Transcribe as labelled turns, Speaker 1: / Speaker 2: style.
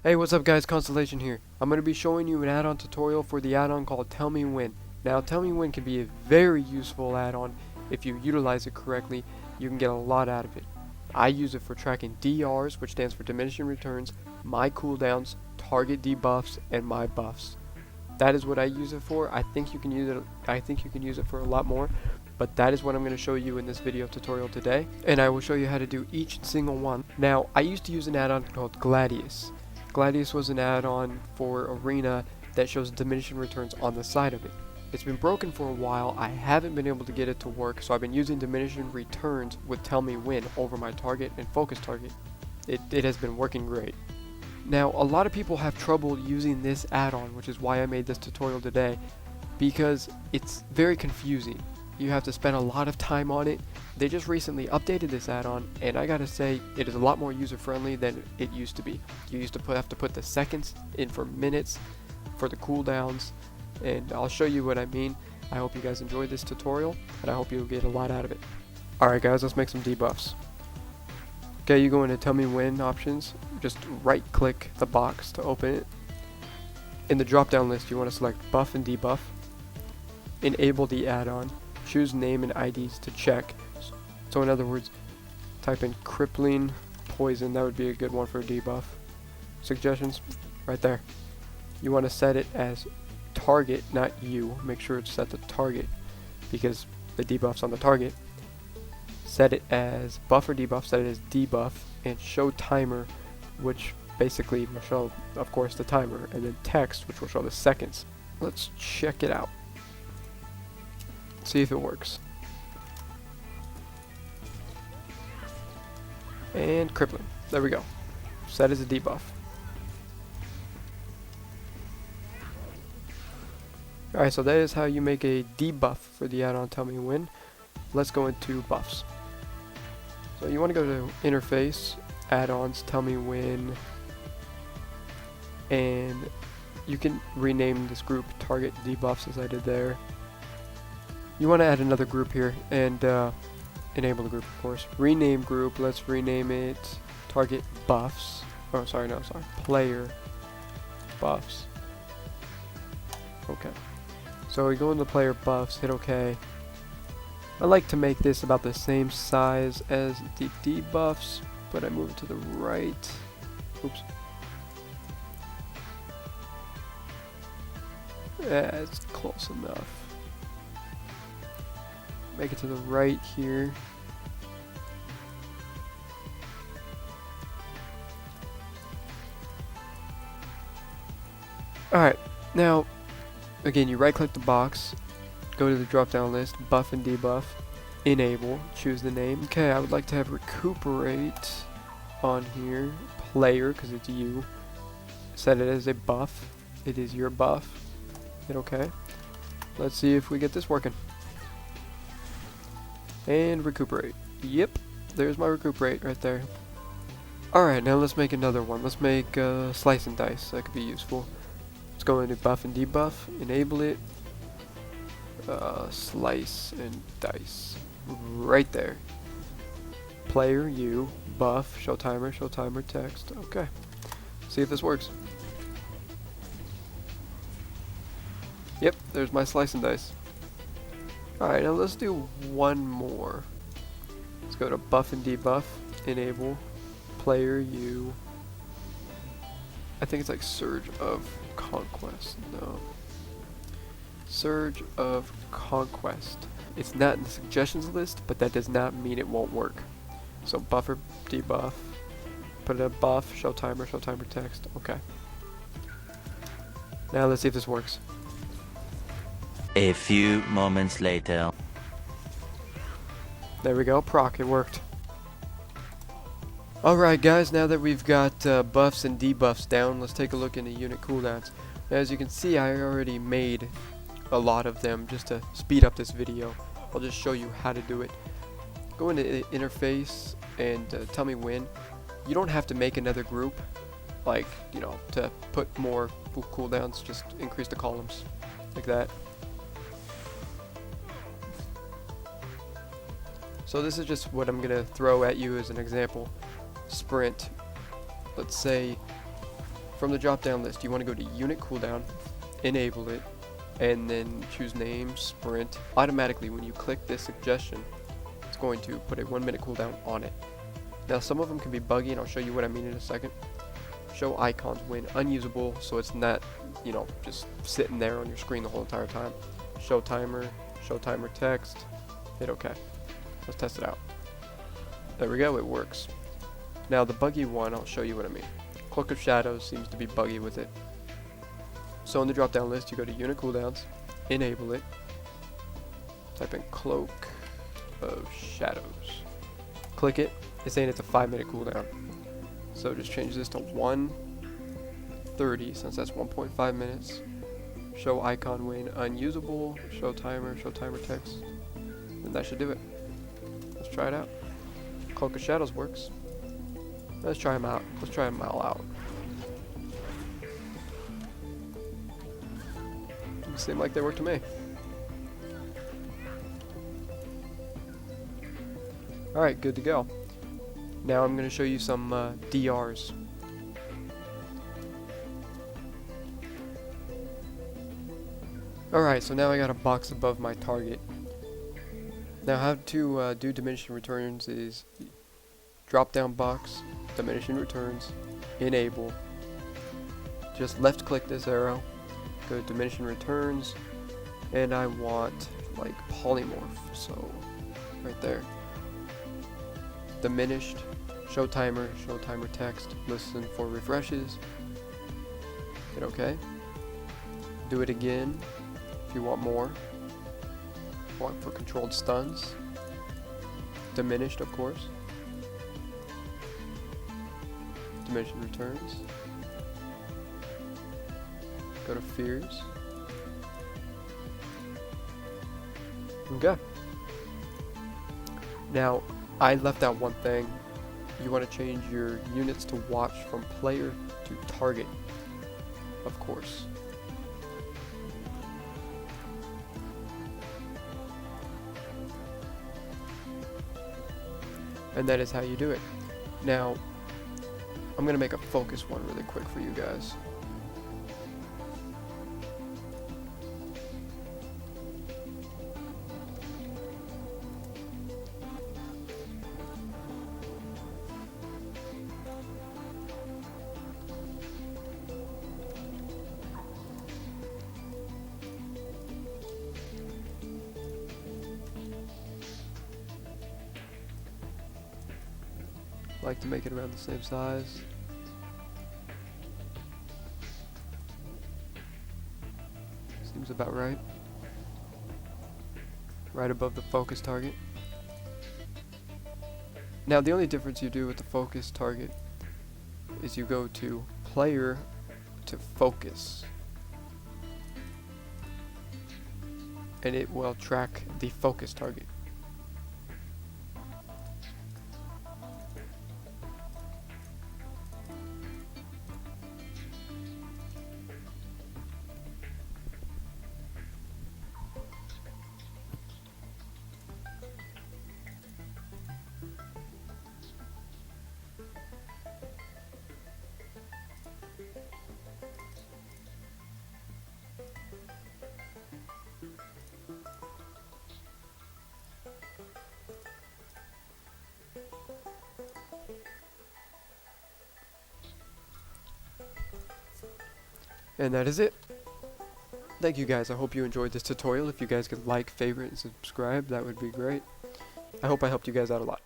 Speaker 1: Hey, what's up guys, Konstelation here. I'm going to be showing you an add-on tutorial for the add-on called TellMeWhen. Now, TellMeWhen can be a very useful add-on. If you utilize it correctly, you can get a lot out of it. I use it for tracking DRs, which stands for diminishing returns, my cooldowns, target debuffs, and my buffs. That is what I use it for. I think you can use it for a lot more, but that is what I'm going to show you in this video tutorial today, and I will show you how to do each single one. Now, I used to use an add-on called Gladius. Gladius was an add-on for Arena that shows diminishing returns on the side of it. It's been broken for a while. I haven't been able to get it to work, so I've been using diminishing returns with TellMeWhen over my target and focus target. It has been working great. Now, a lot of people have trouble using this add-on, which is why I made this tutorial today, because it's very confusing. You have to spend a lot of time on it. They just recently updated this add-on, and I gotta say, it is a lot more user-friendly than it used to be. You used to have to put the seconds in for minutes for the cooldowns, and I'll show you what I mean. I hope you guys enjoyed this tutorial, and I hope you'll get a lot out of it. Alright guys, let's make some debuffs. Okay, you go into TellMeWhen options, just right-click the box to open it. In the drop-down list, you want to select buff and debuff, enable the add-on, choose name and IDs to check. So in other words, type in crippling poison. That would be a good one for a debuff. Suggestions right there. You want to set it as target, not you. Make sure it's set to target because the debuff's on the target. Set it as buff or debuff, set it as debuff, and show timer, which basically will show, of course, the timer, and then text, which will show the seconds. Let's check it out. See if it works. And crippling. There we go. Set as a debuff. Alright, so that is how you make a debuff for the add-on TellMeWhen. Let's go into buffs. So you want to go to interface, add-ons, TellMeWhen, and you can rename this group target debuffs as I did there. You want to add another group here and enable the group, of course. Rename group, let's rename it target buffs. Oh, sorry, player buffs. Okay. So we go into player buffs, hit OK. I like to make this about the same size as the debuffs, but I move it to the right. Oops. That's close enough. Make it to the right here. Alright, now, again, you right click the box, go to the drop down list, buff and debuff, enable, choose the name. Okay, I would like to have recuperate on here, player, because it's you. Set it as a buff, it is your buff. Hit OK. Let's see if we get this working. And recuperate. Yep, there's my recuperate right there. Alright, now let's make another one. Let's make slice and dice. That could be useful. Let's go into buff and debuff, enable it. Slice and dice. Right there. Player, you, buff, show timer, text. Okay. See if this works. Yep, there's my slice and dice. Alright, now let's do one more. Let's go to buff and debuff, enable, player, you. I think it's like Surge of Conquest. No. Surge of Conquest. It's not in the suggestions list, but that does not mean it won't work. So buffer, debuff, put a buff, show timer, text. Okay. Now let's see if this works.
Speaker 2: A few moments later.
Speaker 1: There we go, proc, it worked. Alright guys, now that we've got buffs and debuffs down, let's take a look into unit cooldowns. Now, as you can see, I already made a lot of them just to speed up this video. I'll just show you how to do it. Go into the interface and TellMeWhen. You don't have to make another group, like, you know, to put more cooldowns, just increase the columns, like that. So this is just what I'm gonna throw at you as an example. Sprint. Let's say From the drop down list, you want to go to unit cooldown, enable it, and then choose name, sprint. Automatically when you click this suggestion, it's going to put a 1 minute cooldown on it. Now some of them can be buggy, and I'll show you what I mean in a second. Show icons when unusable, so it's not, you know, just sitting there on your screen the whole entire time. Show timer text, hit OK. Let's test it out. There we go, it works. Now the buggy one, I'll show you what I mean. Cloak of Shadows seems to be buggy with it. So in the drop down list, you go to unit cooldowns, enable it, type in Cloak of Shadows. Click it, it's saying it's a 5 minute cooldown. So just change this to 1:30 since that's 1.5 minutes. Show icon when unusable, show timer text, and that should do it. Let's try it out. Cloak of Shadows works. Let's try them out. Let's try them all out. Seem like they work to me. Alright, good to go. Now I'm going to show you some DRs. Alright, so now I got a box above my target. Now how to do diminishing returns is drop down box, diminishing returns, enable. Just left click this arrow, go to diminishing returns, and I want like polymorph, so right there. Diminished, show timer text, listen for refreshes, hit OK. Do it again if you want more. Want for controlled stuns, diminished of course, diminishing returns, go to fears. Okay. Now, I left out one thing. You want to change your units to watch from player to target, of course. And that is how you do it. Now, I'm going to make a focus one really quick for you guys. Like to make it around the same size. Seems about right. Right above the focus target. Now the only difference you do with the focus target is you go to player to focus, and it will track the focus target. And that is it. Thank you guys. I hope you enjoyed this tutorial. If you guys could like, favorite, and subscribe, that would be great. I hope I helped you guys out a lot.